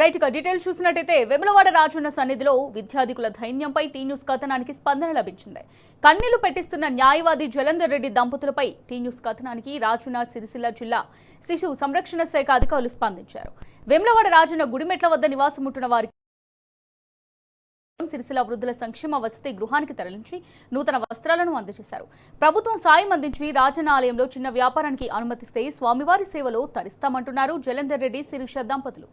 Right గా details చూసినట్టయితే వేములవాడ రాజన్న సన్నిధిలో విద్యార్థికుల ధైర్యంపై టీ న్యూస్ కథనానికి స్పందన లభించింది. కన్నీళ్లు పెట్టిస్తున్న న్యాయవాది జలంధర్ రెడ్డి దంపతులపై టీ న్యూస్ కథనానికి రాజన్న సిరిసిల్ల జిల్లా శిశు సంరక్షణ శాఖ అధికారులు స్పందించారు. వేములవాడ రాజన్న గుడిమెట్ల వద్ద నివాసముంటున్న వారికి సిరిసిల్ల వృద్ధుల సంక్షేమ వసతి గృహానికి తరలించి నూతన వస్త్రాలను అందజేశారు. ప్రభుత్వం సాయం అందించి రాజన్న ఆలయంలో చిన్న వ్యాపారానికి అనుమతిస్తే స్వామివారి సేవలో తరిస్తామంటున్నారు జలంధర్ రెడ్డి శిరీష దంపతులు.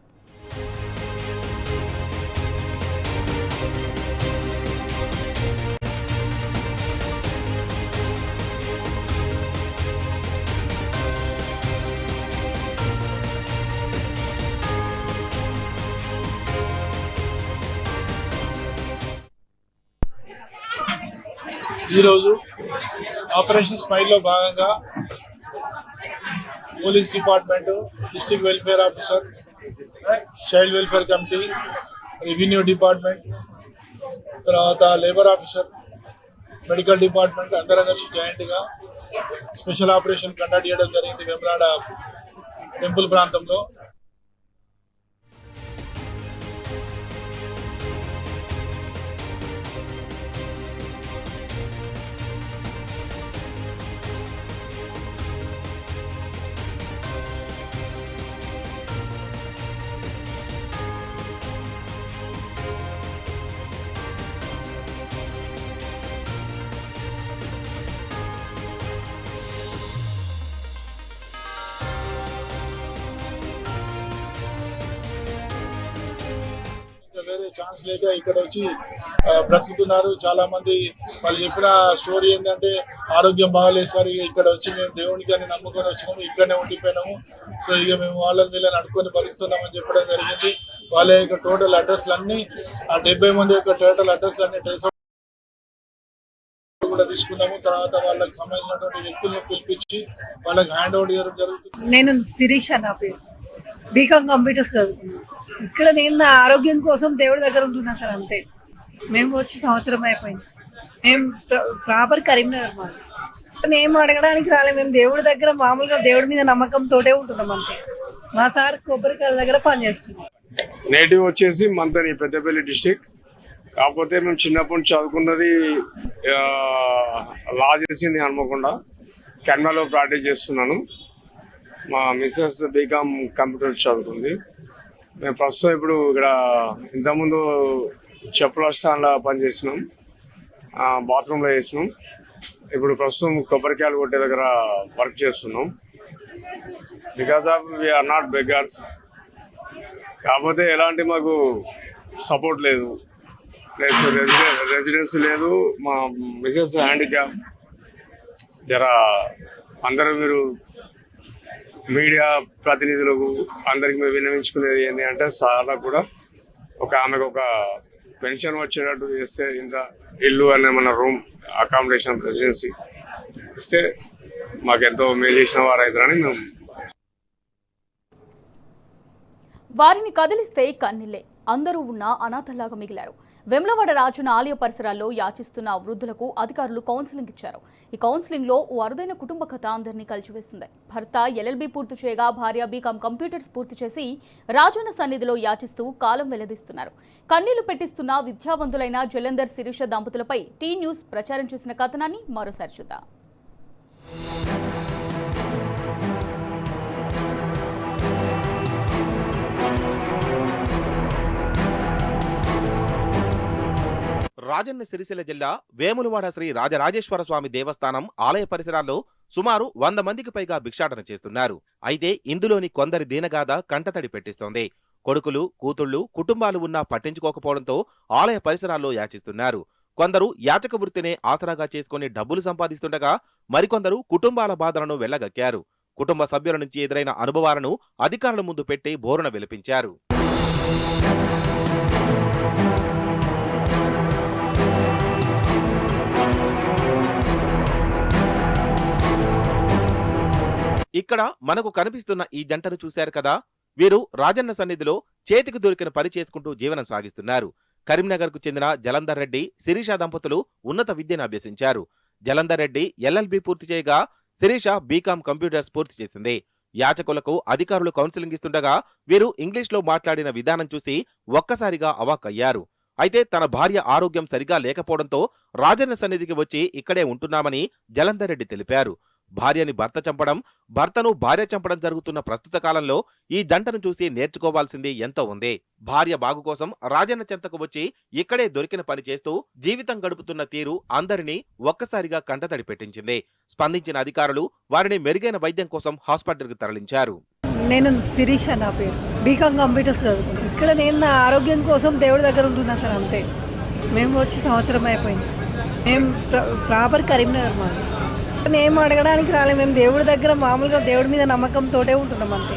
ఈరోజు ఆపరేషన్ స్మైల్లో భాగంగా police department, district welfare officer, child welfare committee, revenue department, తర్వాత లేబర్ ఆఫీసర్, మెడికల్ డిపార్ట్మెంట్ అందరం కలిసి జాయింట్గా స్పెషల్ ఆపరేషన్ కండక్ట్ చేయడం జరిగింది వేములవాడ టెంపుల్ ప్రాంతంలో. వేరే ఛాన్స్ లేక ఇక్కడ వచ్చి బ్రతుకుతున్నారు చాలా మంది. వాళ్ళు చెప్పిన స్టోరీ ఏంటంటే ఆరోగ్యం బాగాలేదు సార్, ఇక ఇక్కడ వచ్చి మేము దేవునికి అని నమ్ముకొని వచ్చినాము, ఇక్కడనే ఉండిపోయినాము, సో ఇక మేము వాళ్ళని వీళ్ళని అడుక్కొని బతుకుతున్నామని చెప్పడం జరిగింది. వాళ్ళ యొక్క టోటల్ అడ్రస్లు అన్ని, ఆ 70 మంది యొక్క టోటల్ అడ్రస్లు అన్ని ట్రేస్ కూడా తీసుకున్నాము. తర్వాత వాళ్ళకి సంబంధించినటువంటి వ్యక్తులను పిలిపించి వాళ్ళకి హ్యాండ్ ఓవర్ చేయడం జరుగుతుంది. నేను శిరీష, నా పేరు, బీకామ్ కంప్యూటర్స్ చదువుకున్నాను. ఇక్కడ నేను నా ఆరోగ్యం కోసం దేవుడి దగ్గర ఉంటున్నా సార్, అంతే. మేము వచ్చి సంవత్సరం అయిపోయింది. మేము ప్రాపర్ కరీంనగర్ మాది. మేము అడగడానికి రాలేదు, మేము దేవుడి దగ్గర మామూలుగా దేవుడి మీద నమ్మకంతోటే ఉంటున్నాం అంతే. మా సార్ కొబ్బరికాయల దగ్గర పనిచేస్తున్నాం. నేటివ్ వచ్చేసి మంతని, పెద్దపల్లి డిస్టిక్. కాకపోతే మేము చిన్నప్పటి నుంచి చదువుకున్నది లా చేసింది హన్మకొండ, కెనడాలో ప్రాక్టీస్ చేస్తున్నాను. మా మిస్సెస్ బీకామ్ కంప్యూటర్ చదువుకుంది. మేము ప్రస్తుతం ఇప్పుడు ఇక్కడ ఇంతకుముందు చెప్పుల స్టాండ్లో పనిచేసినాం, బాత్రూంలో చేసినాం. ఇప్పుడు ప్రస్తుతం కొబ్బరికాయలు కొట్టే దగ్గర వర్క్ చేస్తున్నాం. Because of we're not beggars. కాకపోతే ఎలాంటి మాకు సపోర్ట్ లేదు, రెసిడెన్స్ లేదు. మా మిసెస్ హ్యాండిక్యాప్. జర అందరూ మీరు మీడియా ప్రతినిధులకు అందరికి మేము విన్నవించుకునేది ఏంటి అంటే, చాలా కూడా ఆమెకు ఒక పెన్షన్ వచ్చేటట్టు చేస్తే, ఇంత ఇల్లు అనే మన రూమ్ అకామిడేషన్ రెసిడెన్సీ ఇస్తే మాకెంతో మేలు చేసిన వారు అవుతారని మేము. వారిని కదిలిస్తే కన్నీళ్లే, అందరూ ఉన్న అనాథలాగా మిగిలారు. వేములవాడ రాజన్న ఆలయ పరిసరాల్లో యాచిస్తున్న వృద్ధులకు అధికారులు కౌన్సిలింగ్ ఇచ్చారు. ఈ కౌన్సిలింగ్ లో ఓ అరుదైన కుటుంబ కథ అందరినీ కలిచివేసింది. భర్త LLB పూర్తి చేయగా భార్య బీకామ్ కంప్యూటర్స్ పూర్తి చేసి రాజన్న సన్నిధిలో యాచిస్తూ కాలం వెల్లదీస్తున్నారు. కన్నీళ్లు పెట్టిస్తున్న విద్యావంతులైన జలంధర్ శిరీష దంపతులపై టీ న్యూస్ ప్రచారం చేసిన కథనాన్ని మరోసారి చూద్దాం. రాజన్న సిరిసిల్ల జిల్లా వేములవాడ శ్రీ రాజరాజేశ్వర స్వామి దేవస్థానం ఆలయ పరిసరాల్లో సుమారు 100 మందికి పైగా భిక్షాటన చేస్తున్నారు. అయితే ఇందులోని కొందరి దీనగాథ కంటతడి పెట్టిస్తోంది. కొడుకులు, కూతుళ్లు, కుటుంబాలు ఉన్నా పట్టించుకోకపోవడంతో ఆలయ పరిసరాల్లో యాచిస్తున్నారు. కొందరు యాచక వృత్తినే ఆసరాగా చేసుకుని డబ్బులు సంపాదిస్తుండగా మరికొందరు కుటుంబాల బాధలను వెళ్లగక్కారు. కుటుంబ సభ్యుల నుంచి ఎదురైన అనుభవాలను అధికారుల ముందు పెట్టి బోరున విలిపించారు. ఇక్కడ మనకు కనిపిస్తున్న ఈ జంటను చూశారు కదా. వీరు రాజన్న సన్నిధిలో చేతికి దొరికిన పని చేసుకుంటూ జీవనం సాగిస్తున్నారు. కరీంనగర్ కు చెందిన జలంధర్ రెడ్డి, శిరీష దంపతులు ఉన్నత విద్యను అభ్యసించారు. జలంధర్ రెడ్డి LLB పూర్తి చేయగా శిరీష బీకామ్ కంప్యూటర్స్ పూర్తి చేసింది. యాచకులకు అధికారులు కౌన్సిలింగ్ ఇస్తుండగా వీరు ఇంగ్లీష్లో మాట్లాడిన విధానం చూసి ఒక్కసారిగా అవాక్కయ్యారు. అయితే తన భార్య ఆరోగ్యం సరిగా లేకపోవడంతో రాజన్న సన్నిధికి వచ్చి ఇక్కడే ఉంటున్నామని జలంధర్ రెడ్డి తెలిపారు. భార్యని భర్త చంపడం, భర్తను భార్య చంపడం జరుగుతున్న ప్రస్తుత కాలంలో ఈ జంటను చూసి నేర్చుకోవాల్సింది ఎంతో ఉంది. భార్య బాగు కోసం రాజన్న చెంతకు వచ్చి ఇక్కడే దొరికిన పని చేస్తూ జీవితం గడుపుతున్న తీరు అందరినీ ఒక్కసారిగా కంటతడి పెట్టించింది. స్పందించిన అధికారులు వారిని మెరుగైన వైద్యం కోసం హాస్పిటల్కి తరలించారు. నేను శిరీష, నా పేరు. బీకామ్ కంప్యూటర్స్ చదువుకున్నాను. ఇక్కడ నేను నా ఆరోగ్యం కోసం దేవుడి దగ్గర ఉంటున్నా సార్, అంతే. మేము వచ్చి సంవత్సరం అయిపోయింది. మేము ప్రాపర్ కరీంనగర్ మాది. మేము అడగడానికి రాలేదు. మేము దేవుడి దగ్గర మామూలుగా దేవుడి మీద నమ్మకంతో ఉంటున్నాం, అంతే.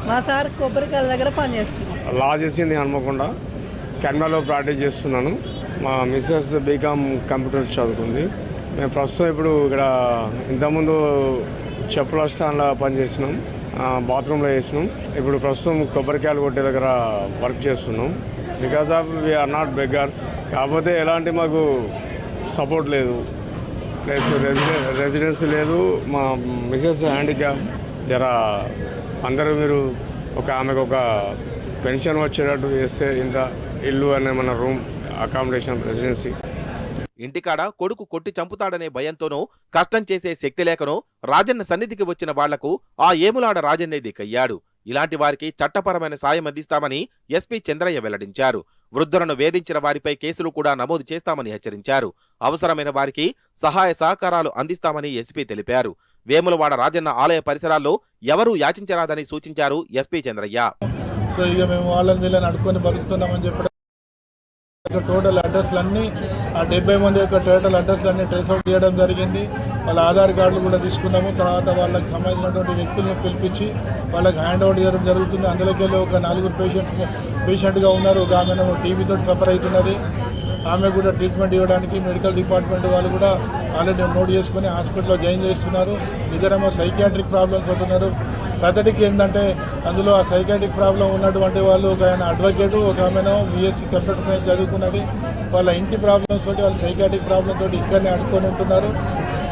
మా సార్ కొబ్బరికాయల దగ్గర పనిచేస్తున్నాం. లా చేసింది హనుమకొండ, కెనడాలో ప్రాక్టీస్ చేస్తున్నాను. మా మిస్సెస్ బీకామ్ కంప్యూటర్ చదువుకుంది. మేము ప్రస్తుతం ఇప్పుడు ఇక్కడ ఇంతకుముందు చెప్పుల స్టాండ్లో పనిచేసినాం, బాత్రూంలో చేసినాం. ఇప్పుడు ప్రస్తుతం కొబ్బరికాయలు కొట్టే దగ్గర వర్క్ చేస్తున్నాం. Because of we're not beggars. కాకపోతే ఎలాంటి మాకు సపోర్ట్ లేదు, ప్లస్ రెసిడెన్స్ లేదు. మా మిసెస్ హ్యాండిక్యాప్. జర అందరూ మీరు ఆమెకు ఒక పెన్షన్ వచ్చేటట్టు చేస్తే ఇంత ఇల్లు అనే మన రూమ్ అకామిడేషన్ రెసిడెన్సీ. ఇంటికాడ కొడుకు కొట్టి చంపుతాడనే భయంతోనూ కష్టం చేసే శక్తి లేకనో రాజన్న సన్నిధికి వచ్చిన వాళ్లకు ఆ ఏములాడ రాజన్నే దిక్కయ్యాడు. ఇలాంటి వారికి చట్టపరమైన సాయం అందిస్తామని ఎస్పీ చంద్రయ్య వెల్లడించారు. వృద్ధులను వేధించిన వారిపై కేసులు కూడా నమోదు చేస్తామని హెచ్చరించారు. అవసరమైన వారికి సహాయ సహకారాలు అందిస్తామని ఎస్పీ తెలిపారు. వేములవాడ రాజన్న ఆలయ పరిసరాల్లో ఎవరూ యాచించరాదని సూచించారు ఎస్పీ చంద్రయ్య. సో ఇక మేము వాళ్ళని వీళ్ళని అడుక్కొని బతుకుతున్నామని చెప్పడం, టోటల్ అడ్రస్లన్నీ ఆ 70 మంది యొక్క టోటల్ అడ్రస్లన్నీ ట్రేస్ అవుట్ చేయడం జరిగింది. వాళ్ళ ఆధార్ కార్డులు కూడా తీసుకున్నాము. తర్వాత వాళ్ళకి సంబంధించినటువంటి వ్యక్తులను పిలిపించి వాళ్ళకి హ్యాండ్ ఓవర్ చేయడం జరుగుతుంది. అందులోకి వెళ్ళి ఒక 4 పేషెంట్గా ఉన్నారు. ఒక ఆమె టీబీతో సఫర్ అవుతున్నది. ఆమె కూడా ట్రీట్మెంట్ ఇవ్వడానికి మెడికల్ డిపార్ట్మెంట్ వాళ్ళు కూడా ఆల్రెడీ నోట్ చేసుకుని హాస్పిటల్లో జాయిన్ చేస్తున్నారు. ఇద్దరేమో సైకియాట్రిక్ ప్రాబ్లమ్స్ ఉంటున్నారు. కథటికి ఏంటంటే అందులో ఆ సైకాట్రిక్ ప్రాబ్లం ఉన్నటువంటి వాళ్ళు, ఒక ఆయన అడ్వకేటు, ఒక ఆమెను బీఎస్సీ కంప్యూటర్ సైన్స్ చదువుకున్నది. వాళ్ళ ఇంటి ప్రాబ్లమ్స్ తోటి, వాళ్ళ సైకాట్రిక్ ప్రాబ్లం తోటి ఇక్కడనే అడుక్కొని ఉంటున్నారు.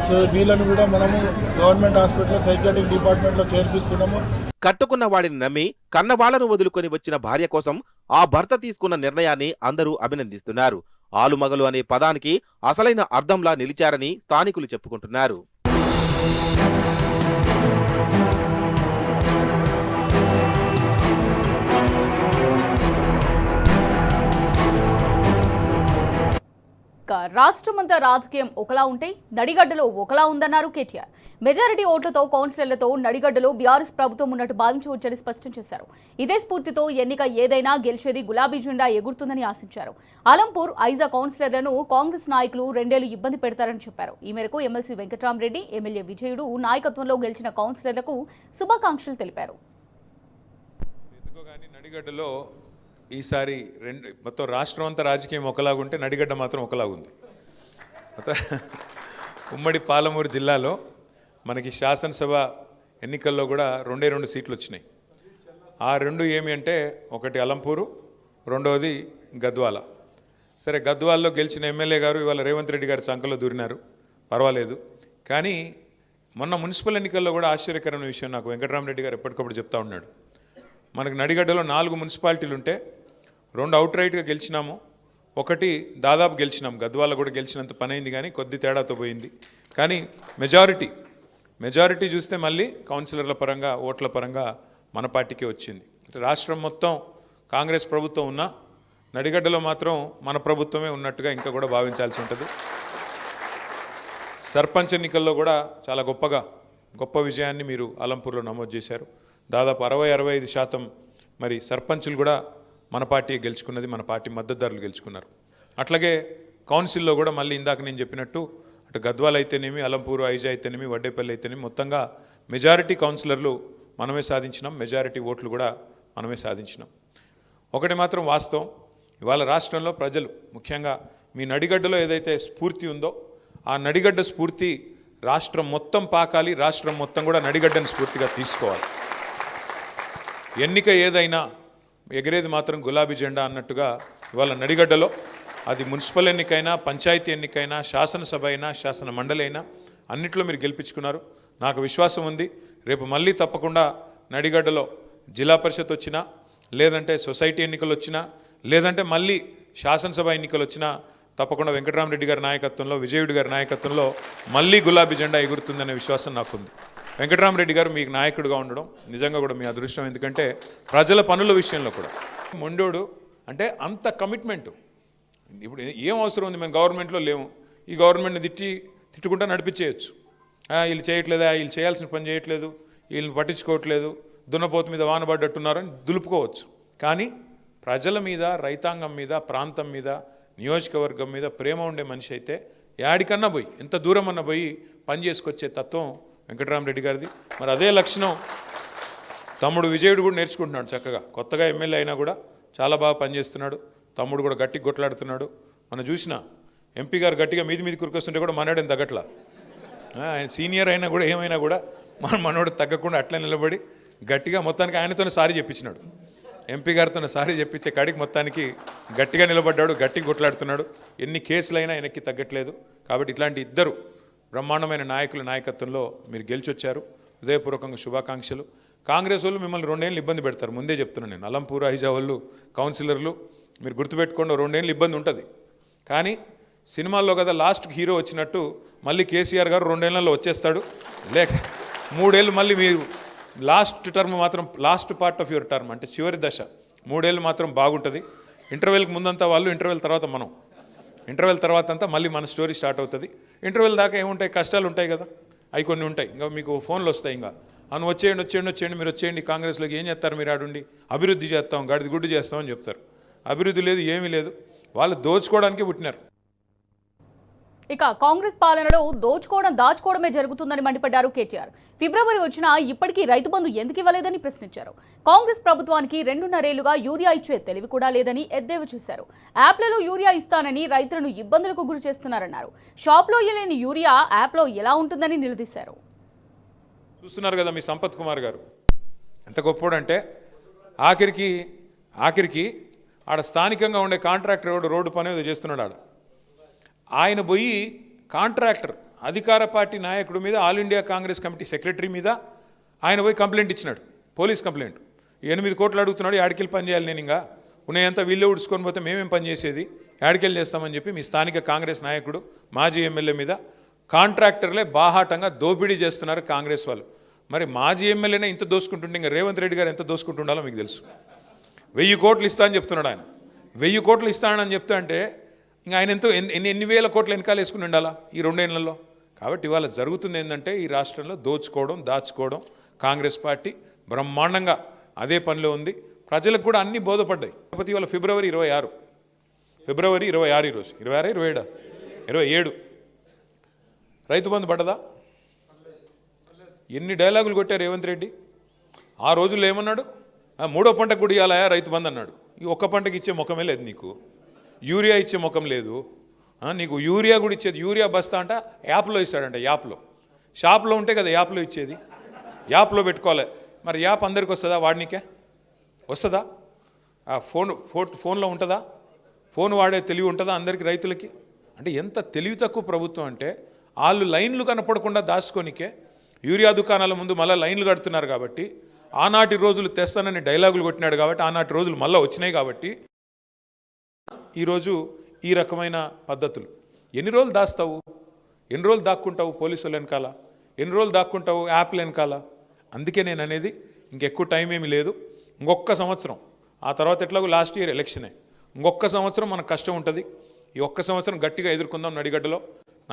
సో వీళ్ళని కూడా మనము గవర్నమెంట్ హాస్పిటల్లో సైకాట్రిక్ డిపార్ట్మెంట్లో చేర్పిస్తున్నాము. కట్టుకున్న వాడిని నమ్మి కన్నవాళ్లను వదులుకొని వచ్చిన భార్య కోసం ఆ భర్త తీసుకున్న నిర్ణయాన్ని అందరూ అభినందిస్తున్నారు. ఆలుమగలు అనే పదానికి అసలైన అర్థంలా నిలిచారని స్థానికులు చెప్పుకుంటున్నారు. రాష్ట్రమంతా రాజకీయం ఒకలా ఉంటే నడిగడ్డలో ఒకలా ఉందన్నారు కేటీఆర్. మెజారిటీ ఓట్లతో కౌన్సిలర్లతో నడిగడ్డలో బీఆర్ఎస్ ప్రభుత్వం ఉన్నట్టు భావించవచ్చని స్పష్టం చేశారు. ఇదే స్ఫూర్తితో ఎన్నిక ఏదైనా గెలిచేది గులాబీ జెండా ఎగురుతుందని ఆశించారు. అలంపూర్, ఐజా కౌన్సిలర్లను కాంగ్రెస్ నాయకులు 2 ఏళ్లు ఇబ్బంది పెడతారని చెప్పారు. ఈ మేరకు ఎమ్మెల్సీ వెంకట్రామరెడ్డి, ఎమ్మెల్యే విజయుడు నాయకత్వంలో గెలిచిన కౌన్సిలర్లకు శుభాకాంక్షలు తెలిపారు. నడిగడ్డలో ఈసారి మొత్తం రాష్ట్రం అంతా రాజకీయం ఒకలాగుంటే నడిగడ్డ మాత్రం ఒకలాగుంది. ఉమ్మడి పాలమూరు జిల్లాలో మనకి శాసనసభ ఎన్నికల్లో కూడా 2 సీట్లు వచ్చినాయి. ఆ 2 ఏమి అంటే, ఒకటి అలంపూరు, రెండవది గద్వాల. సరే, గద్వాల్లో గెలిచిన ఎమ్మెల్యే గారు ఇవాళ రేవంత్ రెడ్డి గారి చంకలో దూరినారు, పర్వాలేదు. కానీ మొన్న మున్సిపల్ ఎన్నికల్లో కూడా ఆశ్చర్యకరమైన విషయం నాకు వెంకటరామరెడ్డి గారు ఎప్పటికప్పుడు చెప్తా ఉన్నాడు. మనకు నడిగడ్డలో 4 మున్సిపాలిటీలు ఉంటే 2 అవుట్ రైట్గా గెలిచినాము, 1 దాదాపు గెలిచినాం. గద్వాల కూడా గెలిచినంత పని అయింది, కానీ కొద్ది తేడాతో పోయింది. కానీ మెజారిటీ చూస్తే మళ్ళీ కౌన్సిలర్ల పరంగా, ఓట్ల పరంగా మన పార్టీకే వచ్చింది. రాష్ట్రం మొత్తం కాంగ్రెస్ ప్రభుత్వం ఉన్నా నడిగడ్డలో మాత్రం మన ప్రభుత్వమే ఉన్నట్టుగా ఇంకా కూడా భావించాల్సి ఉంటుంది. సర్పంచ్ ఎన్నికల్లో కూడా చాలా గొప్ప విజయాన్ని మీరు అలంపూర్లో నమోదు చేశారు. దాదాపు 60-65% మరి సర్పంచులు కూడా మన పార్టీ గెలుచుకున్నది, మన పార్టీ మద్దతుదారులు గెలుచుకున్నారు. అట్లాగే కౌన్సిల్లో కూడా మళ్ళీ ఇందాక నేను చెప్పినట్టు అటు గద్వాల అయితేనేమి, అలంపూరు, ఐజా అయితేనేమి, వడ్డేపల్లి అయితేనేమి, మొత్తంగా మెజారిటీ కౌన్సిలర్లు మనమే సాధించినాం, మెజారిటీ ఓట్లు కూడా మనమే సాధించినాం. ఒకటి మాత్రం వాస్తవం, ఇవాళ రాష్ట్రంలో ప్రజలు, ముఖ్యంగా మీ నడిగడ్డలో ఏదైతే స్ఫూర్తి ఉందో ఆ నడిగడ్డ స్ఫూర్తి రాష్ట్రం మొత్తం పాకాలి, రాష్ట్రం మొత్తం కూడా నడిగడ్డని స్ఫూర్తిగా తీసుకోవాలి. ఎన్నిక ఏదైనా ఎగిరేది మాత్రం గులాబీ జెండా అన్నట్టుగా ఇవాళ నడిగడ్డలో అది మున్సిపల్ ఎన్నికైనా, పంచాయతీ ఎన్నికైనా, శాసనసభ అయినా, శాసన మండలి అయినా అన్నిట్లో మీరు గెలిపించుకున్నారు. నాకు విశ్వాసం ఉంది రేపు మళ్ళీ తప్పకుండా నడిగడ్డలో జిల్లా పరిషత్ వచ్చినా, లేదంటే సొసైటీ ఎన్నికలు వచ్చినా, లేదంటే మళ్ళీ శాసనసభ ఎన్నికలు వచ్చినా తప్పకుండా వెంకటరామరెడ్డి గారి నాయకత్వంలో, విజయుడి గారి నాయకత్వంలో మళ్ళీ గులాబీ జెండా ఎగురుతుందనే విశ్వాసం నాకుంది. వెంకటరామరెడ్డి గారు మీకు నాయకుడిగా ఉండడం నిజంగా కూడా మీ అదృష్టం. ఎందుకంటే ప్రజల పనుల విషయంలో కూడా మొండోడు, అంటే అంత కమిట్మెంటు. ఇప్పుడు ఏం అవసరం ఉంది, మేము గవర్నమెంట్లో లేము, ఈ గవర్నమెంట్ని తిట్టుకుంటా నడిపించేయచ్చు. వీళ్ళు చేయట్లేదా, వీళ్ళు చేయాల్సిన పని చేయట్లేదు, వీళ్ళని పట్టించుకోవట్లేదు, దున్నపోతు మీద వానబడ్డట్టున్నారని దులుపుకోవచ్చు. కానీ ప్రజల మీద, రైతాంగం మీద, ప్రాంతం మీద, నియోజకవర్గం మీద ప్రేమ ఉండే మనిషి అయితే యాడికన్నా పోయి, ఎంత దూరం అన్నా పోయి పని చేసుకొచ్చే తత్వం వెంకటరామరెడ్డి గారిది. మరి అదే లక్షణం తమ్ముడు విజయుడు కూడా నేర్చుకుంటున్నాడు చక్కగా. కొత్తగా ఎమ్మెల్యే అయినా కూడా చాలా బాగా పనిచేస్తున్నాడు. తమ్ముడు కూడా గట్టిగా కొట్లాడుతున్నాడు. మనం చూసిన ఎంపీ గారు గట్టిగా మీది కురికొస్తుంటే కూడా మనోడేం తగ్గట్లా. ఆయన సీనియర్ అయినా కూడా ఏమైనా కూడా మనోడు తగ్గకుండా అట్లా నిలబడి గట్టిగా మొత్తానికి ఆయనతోనే సారీ చెప్పించినాడు. ఎంపీ గారితో సారీ చెప్పించే కాడికి మొత్తానికి గట్టిగా నిలబడ్డాడు, గట్టిగా కొట్లాడుతున్నాడు. ఎన్ని కేసులైనా ఆయనకి తగ్గట్లేదు. కాబట్టి ఇట్లాంటి ఇద్దరు బ్రహ్మాండమైన నాయకుల నాయకత్వంలో మీరు గెలిచొచ్చారు. హృదయపూర్వకంగా శుభాకాంక్షలు. కాంగ్రెస్ వాళ్ళు మిమ్మల్ని 2 ఏళ్ళు ఇబ్బంది పెడతారు, ముందే చెప్తున్నాను నేను. అలంపూర్, హైజా వాళ్ళు కౌన్సిలర్లు మీరు గుర్తుపెట్టుకోండి, 2 ఏళ్ళు ఇబ్బంది ఉంటుంది. కానీ సినిమాల్లో కదా లాస్ట్కి హీరో వచ్చినట్టు మళ్ళీ కేసీఆర్ గారు 2 ఏళ్లలో వచ్చేస్తాడు. లేక 3 ఏళ్ళు మళ్ళీ మీరు లాస్ట్ టర్మ్ మాత్రం, last part of your term అంటే చివరి దశ 3 ఏళ్ళు మాత్రం బాగుంటుంది. ఇంటర్వెల్కి ముందంతా వాళ్ళు, ఇంటర్వెల్ తర్వాత మనం, ఇంటర్వెల్ తర్వాత అంతా మళ్ళీ మన స్టోరీ స్టార్ట్ అవుతుంది. ఇంటర్వెల్ దాకా ఏముంటాయి, కష్టాలు ఉంటాయి కదా, అవి కొన్ని ఉంటాయి. ఇంకా మీకు ఫోన్లు వస్తాయి, ఇంకా అని వచ్చేయండి మీరు వచ్చేయండి కాంగ్రెస్లోకి, ఏం చేస్తారు మీరు ఆడుండి, అభివృద్ధి చేస్తాం, గడిది గుడ్డు చేస్తామని చెప్తారు. అభివృద్ధి లేదు, ఏమీ లేదు. వాళ్ళు దోచుకోవడానికే పుట్టినారు. ఇక కాంగ్రెస్ పాలనలో దోచుకోవడం దాచుకోవడమే జరుగుతుందని మండిపడ్డారు కేటీఆర్. ఫిబ్రవరి వచ్చినా ఇప్పటికీ రైతు బంధు ఎందుకు ఇవ్వలేదని ప్రశ్నించారు. కాంగ్రెస్ ప్రభుత్వానికి 2.5 ఏళ్లుగా యూరియా ఇచ్చే తెలివి కూడా లేదని ఎద్దేవా చేశారు. యాప్లలో యూరియా ఇస్తానని రైతులను ఇబ్బందులకు గురి చేస్తున్నారన్నారు. షాప్లో ఇవ్వలేని యూరియా యాప్లో ఎలా ఉంటుందని నిలదీశారు. చూస్తున్నారు కదా మీ సంపత్ కుమార్ గారు ఎంత గొప్పోడంటే, ఆఖరికి ఆడ స్థానికంగా ఉండే కాంట్రాక్టర్ రోడ్డు పని ఏదో చేస్తున్నాడు. ఆయన పోయి కాంట్రాక్టర్ అధికార పార్టీ నాయకుడి మీద, all India Congress committee secretary మీద ఆయన పోయి కంప్లైంట్ ఇచ్చినాడు, పోలీస్ కంప్లైంట్. 8 కోట్లు అడుగుతున్నాడు, యాడికెళ్ళి పని చేయాలి, నేను ఇంకా ఉన్నాయంతా వీళ్ళే ఉడుచుకొని పోతే మేమేం పని చేసేది, యాడికెళ్ళి చేస్తామని చెప్పి మీ స్థానిక కాంగ్రెస్ నాయకుడు, మాజీ ఎమ్మెల్యే మీద కాంట్రాక్టర్లే బాహాటంగా దోపిడీ చేస్తున్నారు కాంగ్రెస్ వాళ్ళు. మరి మాజీ ఎమ్మెల్యేనే ఇంత దోసుకుంటుంటే ఇంకా రేవంత్ రెడ్డి గారు ఎంత దోసుకుంటుండాలో మీకు తెలుసు. 1000 కోట్లు ఇస్తా అని చెప్తున్నాడు ఆయన. 1000 కోట్లు ఇస్తానని చెప్తా అంటే ఇంకా ఆయన ఎంతో ఎన్ని వేల కోట్లు వెనకాల వేసుకుని ఉండాలా ఈ 2 ఏళ్లలో. కాబట్టి ఇవాళ జరుగుతుంది ఏంటంటే, ఈ రాష్ట్రంలో దోచుకోవడం దాచుకోవడం కాంగ్రెస్ పార్టీ బ్రహ్మాండంగా అదే పనిలో ఉంది. ప్రజలకు కూడా అన్నీ బోధపడ్డాయి. కాకపోతే ఇవాళ ఫిబ్రవరి 26 ఈరోజు 26, 27 రైతు బంధు పడ్డదా? ఎన్ని డైలాగులు కొట్టారు రేవంత్ రెడ్డి. ఆ రోజుల్లో ఏమన్నాడు, 3వ పంటకు కూడా ఇవ్వాలా రైతు బంధు అన్నాడు. ఈ ఒక్క పంటకి ఇచ్చే ముఖమే లేదు నీకు, యూరియా ఇచ్చే ముఖం లేదు నీకు. యూరియా కూడా ఇచ్చేది, యూరియా బస్తా అంట యాప్లో ఇస్తాడంట. యాప్లో, షాప్లో ఉంటే కదా యాప్లో ఇచ్చేది, యాప్లో పెట్టుకోవాలి. మరి యాప్ అందరికి వస్తుందా? వాడినికే వస్తుందా? ఫోన్లో ఉంటుందా? ఫోన్ వాడే తెలివి ఉంటుందా అందరికీ, రైతులకి? అంటే ఎంత తెలివి తక్కువ ప్రభుత్వం అంటే, వాళ్ళు లైన్లు కనపడకుండా దాచుకోనికే యూరియా దుకాణాల ముందు మళ్ళీ లైన్లు కడుతున్నారు. కాబట్టి ఆనాటి రోజులు తెస్తానని డైలాగులు కొట్టినాడు కాబట్టి ఆనాటి రోజులు మళ్ళీ వచ్చినాయి. కాబట్టి ఈరోజు ఈ రకమైన పద్ధతులు. ఎన్ని రోజులు దాస్తావు, ఎన్ని రోజులు దాక్కుంటావు పోలీసుల వెనకాల, ఎన్ని రోజులు దాక్కుంటావు యాప్ల వెనకాల? అందుకే నేను అనేది ఇంకెక్కువ టైం ఏమీ లేదు, ఇంకొక సంవత్సరం. ఆ తర్వాత ఎట్లాగో లాస్ట్ ఇయర్ ఎలక్షనే, ఇంకొక సంవత్సరం మనకు కష్టం ఉంటుంది. ఈ ఒక్క సంవత్సరం గట్టిగా ఎదుర్కొందాం. నడిగడ్డలో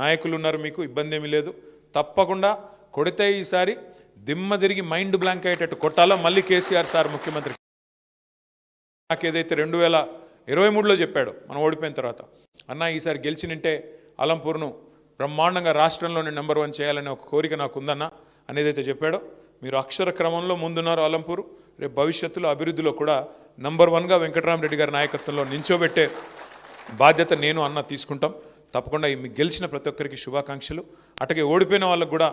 నాయకులు ఉన్నారు, మీకు ఇబ్బంది ఏమీ లేదు. తప్పకుండా కొడితే ఈసారి దిమ్మ తిరిగి మైండ్ బ్లాంక్ అయ్యేటట్టు కొట్టాలో. మళ్ళీ కేసీఆర్ సార్ ముఖ్యమంత్రి నాకు ఏదైతే 2023లో చెప్పాడు మనం ఓడిపోయిన తర్వాత, అన్న ఈసారి గెలిచినంటే అలంపూర్ను బ్రహ్మాండంగా రాష్ట్రంలోనే నెంబర్ 1 చేయాలనే ఒక కోరిక నాకు ఉందన్న అనేదైతే చెప్పాడో, మీరు అక్షర క్రమంలో ముందున్నారు అలంపూరు. రేపు భవిష్యత్తులో అభివృద్ధిలో కూడా నెంబర్ 1గా వెంకటరామరెడ్డి గారి నాయకత్వంలో నించోబెట్టే బాధ్యత నేను అన్న తీసుకుంటాం. తప్పకుండా మీకు గెలిచిన ప్రతి ఒక్కరికి శుభాకాంక్షలు. అట్లాగే ఓడిపోయిన వాళ్ళకు కూడా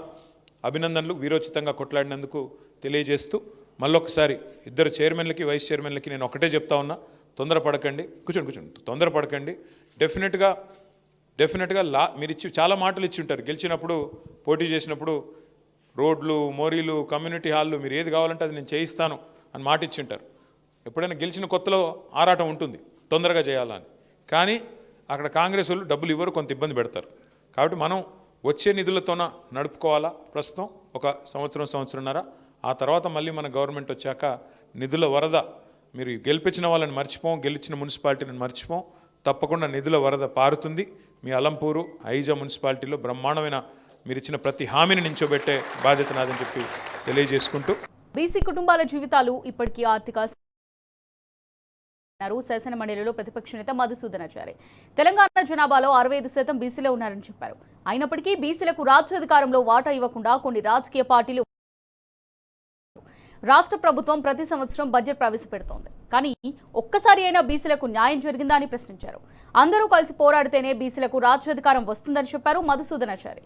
అభినందనలు, వీరోచితంగా కొట్లాడినందుకు తెలియజేస్తూ మళ్ళొకసారి ఇద్దరు చైర్మన్లకి వైస్ చైర్మన్లకి నేను ఒకటే చెప్తా ఉన్నా, తొందరపడకండి. కూర్చోండి, తొందరపడకండి. డెఫినెట్గా మీరు చాలా మాటలు ఇచ్చి ఉంటారు. గెలిచినప్పుడు, పోటీ చేసినప్పుడు రోడ్లు, మోరీలు, కమ్యూనిటీ హాళ్ళు, మీరు ఏది కావాలంటే అది నేను చేయిస్తాను అని మాట ఇచ్చింటారు. ఎప్పుడైనా గెలిచిన కొత్తలో ఆరాటం ఉంటుంది తొందరగా చేయాలని, కానీ అక్కడ కాంగ్రెస్ వాళ్ళు డబ్బులు ఇవ్వరు, కొంత ఇబ్బంది పెడతారు. కాబట్టి మనం వచ్చే నిధులతోన నడుపుకోవాలా. ప్రస్తుతం ఒక సంవత్సరంన్నర, ఆ తర్వాత మళ్ళీ మన గవర్నమెంట్ వచ్చాక నిధుల వరద, మీరు గెలిపించిన వాళ్ళని మర్చిపోం, గెలిచిన మున్సిపాలిటీని మర్చిపోం, తప్పకుండా నిధుల వరద పారుతుంది. మీ అలంపూరు, ఐజా మున్సిపాలిటీలో బ్రహ్మాండమైన మీరు ఇచ్చిన ప్రతి హామీని నించోబెట్టే బాధ్యత నాదని చెప్పి తెలియజేసుకుంటూ, బీసీ కుటుంబాల జీవితాలు ఇప్పటికీ ఆర్థిక శాసన మండలిలో ప్రతిపక్ష నేత మధుసూదనాచారి తెలంగాణ జనాభాలో 65% బీసీలో ఉన్నారని చెప్పారు. అయినప్పటికీ బీసీలకు రాజ్యాధికారంలో వాటా ఇవ్వకుండా కొన్ని రాజకీయ పార్టీలు రాష్ట్ర ప్రభుత్వం ప్రతి సంవత్సరం బడ్జెట్ ప్రవేశపెడుతోంది. కానీ ఒక్కసారి అయినా బీసీలకు న్యాయం జరిగిందా అని ప్రశ్నించారు. అందరూ కలిసి పోరాడితేనే బీసీలకు రాజ్యాధికారం వస్తుందని చెప్పారు మధుసూదనాచారి.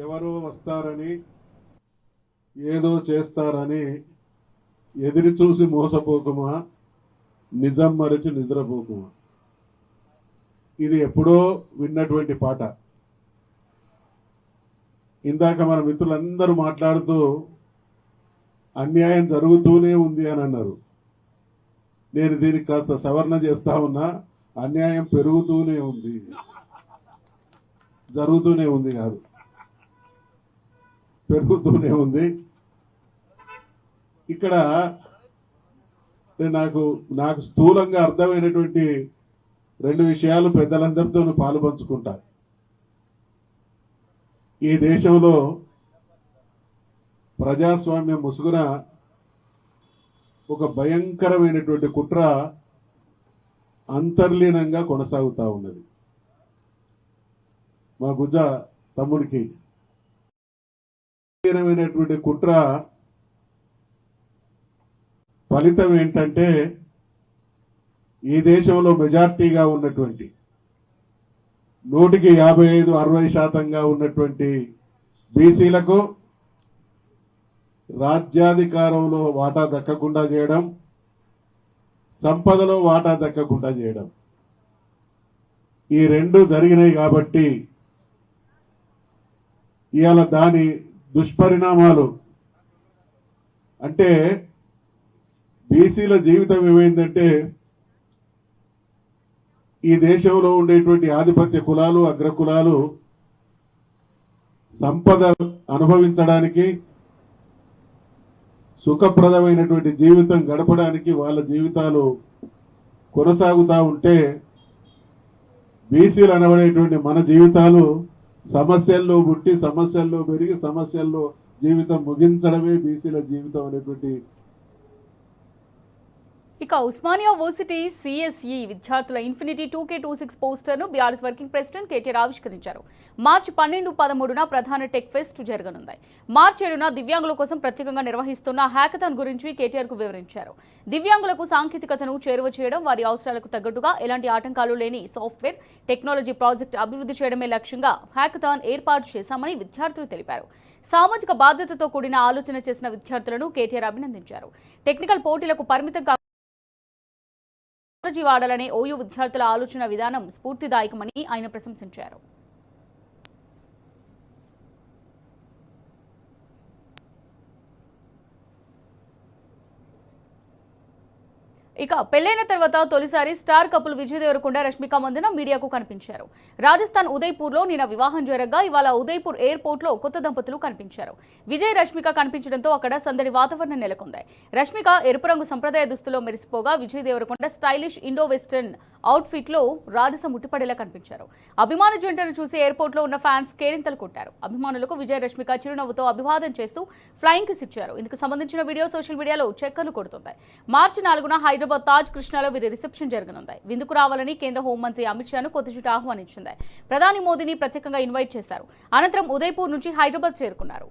ఎవరో వస్తారని, ఏదో చేస్తారని ఎదురు చూసి మోసపోకుమా, నిజం మరచి నిద్రపోకుమా. ఇది ఎప్పుడో విన్నటువంటి పాట. ఇందాక మన మిత్రులందరూ మాట్లాడుతూ అన్యాయం జరుగుతూనే ఉంది అని అన్నారు. నేను దీనికి కాస్త సవరణ చేస్తా ఉన్నా, అన్యాయం పెరుగుతూనే ఉంది, జరుగుతూనే ఉంది కాదు, పెరుగుతూనే ఉంది. ఇక్కడ నాకు స్థూలంగా అర్థమైనటువంటి 2 విషయాలు పెద్దలందరితో పాలు పంచుకుంటా. ఈ దేశంలో ప్రజాస్వామ్యం ముసుగున ఒక భయంకరమైనటువంటి కుట్ర అంతర్లీనంగా కొనసాగుతా ఉన్నది. మా గుజ్జ తమ్ముడికి అంతర్లీనమైనటువంటి కుట్ర ఫలితం ఏంటంటే, ఈ దేశంలో మెజార్టీగా ఉన్నటువంటి 100కి 55-60% ఉన్నటువంటి బీసీలకు రాజ్యాధికారంలో వాటా దక్కకుండా చేయడం, సంపదలో వాటా దక్కకుండా చేయడం, ఈ 2 జరిగినాయి. కాబట్టి ఇవాళ దాని దుష్పరిణామాలు అంటే బీసీల జీవితం ఏమైందంటే, ఈ దేశంలో ఉండేటువంటి ఆధిపత్య కులాలు, అగ్రకులాలు సంపద అనుభవించడానికి, సుఖప్రదమైనటువంటి జీవితం గడపడానికి వాళ్ళ జీవితాలు కొనసాగుతూ ఉంటే, బీసీలు అనబడేటువంటి మన జీవితాలు సమస్యల్లో పుట్టి, సమస్యల్లో పెరిగి, సమస్యల్లో జీవితం ముగించడమే బీసీల జీవితం అనేటువంటి. ఇక ఉస్మానియా వర్సిటీ సిఎస్ఈ విద్యార్థుల ఇన్ఫినిటీ 2K26 పోస్టర్ను బీఆర్ఎస్ వర్కింగ్ ప్రెసిడెంట్ కేటీఆర్ ఆవిష్కరించారు. మార్చి 12-13న ప్రధాన టెక్ ఫెస్ట్ జరగనుంది. మార్చి 7న దివ్యాంగుల కోసం ప్రత్యేకంగా నిర్వహిస్తున్న హ్యాకథాన్ గురించి కేటీఆర్కు వివరించారు. దివ్యాంగులకు సాంకేతికతను చేరువ చేయడం, వారి అవసరాలకు తగ్గట్టుగా ఎలాంటి ఆటంకాలు లేని సాఫ్ట్వేర్ టెక్నాలజీ ప్రాజెక్ట్ అభివృద్ధి చేయడమే లక్ష్యంగా హ్యాకథాన్ ఏర్పాటు చేశామని విద్యార్థులు తెలిపారు. సామాజిక బాధ్యతతో కూడిన ఆలోచన చేసిన విద్యార్థులను కేటీఆర్ అభినందించారు. టెక్నికల్ పోటీలకు పరిమితం టెక్నాలజీ వాడాలనే ఓయూ విద్యార్థుల ఆలోచన విధానం స్ఫూర్తిదాయకమని ఆయన ప్రశంసించారు. ఇక పెళ్లైన తర్వాత తొలిసారి స్టార్ కపుల్ విజయ్ దేవరకొండ, రష్మిక మందన మీడియాకు కనిపించారు. రాజస్థాన్ ఉదయ్పూర్లో నిన్న వివాహం జరగగా ఇవాళ ఉదయ్పూర్ ఎయిర్పోర్ట్లో కొత్త దంపతులు కనిపించారు. విజయ్, రష్మిక కనిపించడంతో అక్కడ సందడి వాతావరణం నెలకొంది. రష్మిక ఎరుపు రంగు సంప్రదాయ దుస్తులో మెరిసిపోగా, Vijay Devarakonda stylish Indo western అవుట్ఫిట్లో రాజసం ముట్టిపడేలా కనిపించారు. అభిమాన జంటను చూసి ఎయిర్పోర్ట్లో ఉన్న ఫ్యాన్స్ కేరింతలు కొట్టారు. అభిమానులకు విజయ్, రష్మిక చిరునవ్వుతో అభివాదం చేస్తూ ఫ్లయింగ్ కిస్ ఇచ్చారు. ఇందుకు సంబంధించిన వీడియో సోషల్ మీడియాలో చక్కర్లు కొడుతుంది. మార్చి 4న హైదరాబాద్ తాజ్ కృష్ణాలో వీరి రిసెప్షన్ జరగనుంది. విందుకు రావాలని కేంద్ర హోంమంత్రి అమిత్ షాను కొత్త జుట్టు ఆహ్వానించింది. ప్రధాని మోదీని ప్రత్యేకంగా ఇన్వైట్ చేశారు. అనంతరం ఉదయ్పూర్ నుంచి హైదరాబాద్ చేరుకున్నారు.